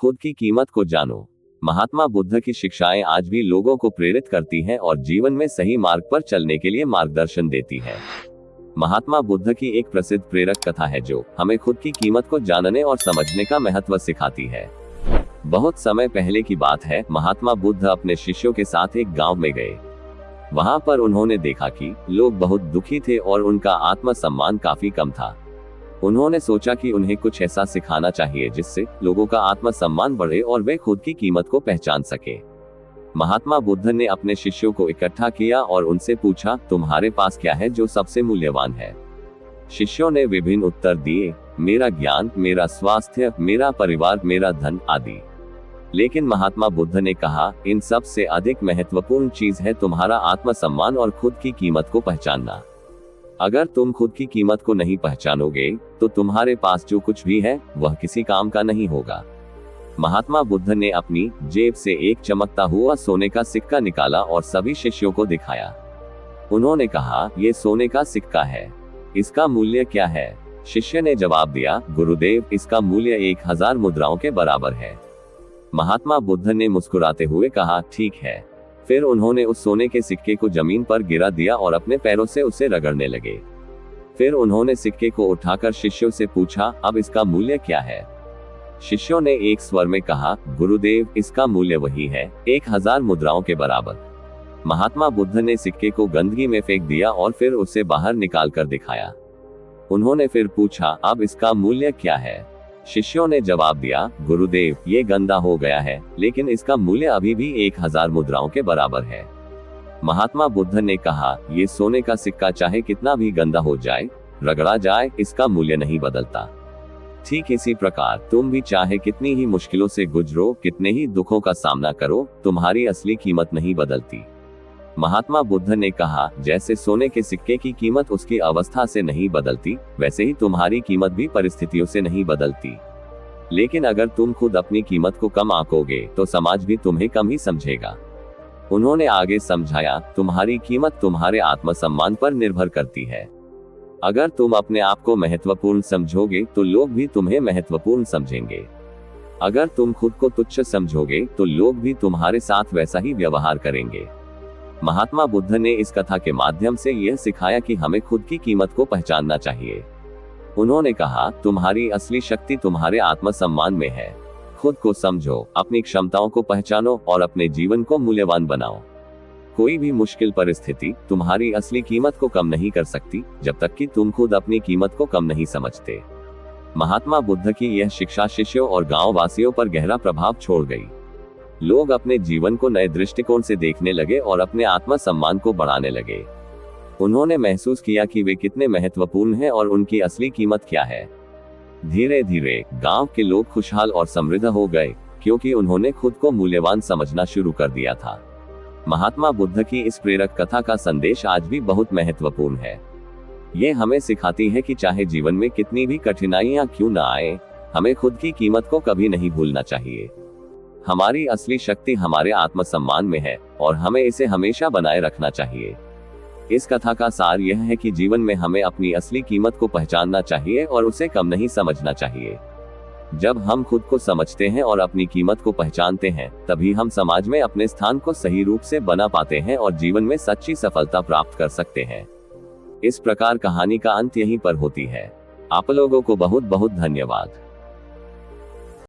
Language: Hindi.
खुद की कीमत को जानो। महात्मा बुद्ध की शिक्षाएं आज भी लोगों को प्रेरित करती हैं और जीवन में सही मार्ग पर चलने के लिए मार्गदर्शन देती है। महात्मा बुद्ध की एक प्रसिद्ध प्रेरक कथा है जो हमें खुद की कीमत को जानने और समझने का महत्व सिखाती है। बहुत समय पहले की बात है, महात्मा बुद्ध अपने शिष्यों के साथ एक गांव में गए। वहां पर उन्होंने देखा कि लोग बहुत दुखी थे और उनका आत्मसम्मान काफी कम था। उन्होंने सोचा कि उन्हें कुछ ऐसा सिखाना चाहिए जिससे लोगों का आत्मसम्मान बढ़े और वे खुद की कीमत को पहचान सके। महात्मा बुद्ध ने अपने शिष्यों को इकट्ठा किया और उनसे पूछा, तुम्हारे पास क्या है जो सबसे मूल्यवान है? शिष्यों ने विभिन्न उत्तर दिए, मेरा ज्ञान, मेरा स्वास्थ्य, मेरा परिवार, मेरा धन आदि। लेकिन महात्मा बुद्ध ने कहा, इन सब से अधिक महत्वपूर्ण चीज है तुम्हारा आत्मसम्मान और खुद की कीमत को पहचानना। अगर तुम खुद की कीमत को नहीं पहचानोगे तो तुम्हारे पास जो कुछ भी है वह किसी काम का नहीं होगा। महात्मा बुद्ध ने अपनी जेब से एक चमकता हुआ सोने का सिक्का निकाला और सभी शिष्यों को दिखाया। उन्होंने कहा, ये सोने का सिक्का है, इसका मूल्य क्या है? शिष्य ने जवाब दिया, गुरुदेव, इसका मूल्य 1000 मुद्राओं के बराबर है। महात्मा बुद्ध ने मुस्कुराते हुए कहा, ठीक है। फिर उन्होंने उस सोने के सिक्के को जमीन पर गिरा दिया और अपने पैरों से उसे रगड़ने लगे। फिर उन्होंने सिक्के को उठाकर शिष्यों से पूछा, अब इसका मूल्य क्या है? शिष्यों ने एक स्वर में कहा, गुरुदेव, इसका मूल्य वही है, 1000 मुद्राओं के बराबर। महात्मा बुद्ध ने सिक्के को गंदगी में फेंक दिया और फिर उसे बाहर निकाल कर दिखाया। उन्होंने फिर पूछा, अब इसका मूल्य क्या है? शिष्यों ने जवाब दिया, गुरुदेव, ये गंदा हो गया है, लेकिन इसका मूल्य अभी भी 1000 मुद्राओं के बराबर है। महात्मा बुद्ध ने कहा, ये सोने का सिक्का चाहे कितना भी गंदा हो जाए, रगड़ा जाए, इसका मूल्य नहीं बदलता। ठीक इसी प्रकार तुम भी चाहे कितनी ही मुश्किलों से गुजरो, कितने ही दुखों का सामना करो, तुम्हारी असली कीमत नहीं बदलती। महात्मा बुद्ध ने कहा, जैसे सोने के सिक्के की कीमत उसकी अवस्था से नहीं बदलती, वैसे ही तुम्हारी कीमत भी परिस्थितियों से नहीं बदलती। लेकिन अगर तुम खुद अपनी कीमत को कम आंकोगे तो समाज भी तुम्हें कम ही समझेगा। उन्होंने आगे समझाया, तुम्हारी कीमत तुम्हारे आत्मसम्मान पर निर्भर करती है। अगर तुम अपने आप को महत्वपूर्ण समझोगे तो लोग भी तुम्हें महत्वपूर्ण समझेंगे। अगर तुम खुद को तुच्छ समझोगे तो लोग भी तुम्हारे साथ वैसा ही व्यवहार करेंगे। महात्मा बुद्ध ने इस कथा के माध्यम से यह सिखाया कि हमें खुद की कीमत को पहचानना चाहिए। उन्होंने कहा, तुम्हारी असली शक्ति तुम्हारे आत्मसम्मान में है। खुद को समझो, अपनी क्षमताओं को पहचानो और अपने जीवन को मूल्यवान बनाओ। कोई भी मुश्किल परिस्थिति तुम्हारी असली कीमत को कम नहीं कर सकती जब तक कि तुम खुद अपनी कीमत को कम नहीं समझते। महात्मा बुद्ध की यह शिक्षा शिष्यों और गांव वासियों पर गहरा प्रभाव छोड़ गई। लोग अपने जीवन को नए दृष्टिकोण से देखने लगे और अपने आत्मसम्मान को बढ़ाने लगे। उन्होंने महसूस किया कि वे कितने महत्वपूर्ण हैं और उनकी असली कीमत क्या है। धीरे धीरे गांव के लोग खुशहाल और समृद्ध हो गए, क्योंकि उन्होंने खुद को मूल्यवान समझना शुरू कर दिया था। महात्मा बुद्ध की इस प्रेरक कथा का संदेश आज भी बहुत महत्वपूर्ण है। ये हमें सिखाती है कि चाहे जीवन में कितनी भी कठिनाइयां क्यों न आए, हमें खुद की कीमत को कभी नहीं भूलना चाहिए। हमारी असली शक्ति हमारे आत्मसम्मान में है और हमें इसे हमेशा बनाए रखना चाहिए। इस कथा का सार यह है कि जीवन में हमें अपनी असली कीमत को पहचानना चाहिए और उसे कम नहीं समझना चाहिए। जब हम खुद को समझते हैं और अपनी कीमत को पहचानते हैं, तभी हम समाज में अपने स्थान को सही रूप से बना पाते हैं और जीवन में सच्ची सफलता प्राप्त कर सकते हैं। इस प्रकार कहानी का अंत यहीं पर होती है। आप लोगों को बहुत बहुत धन्यवाद।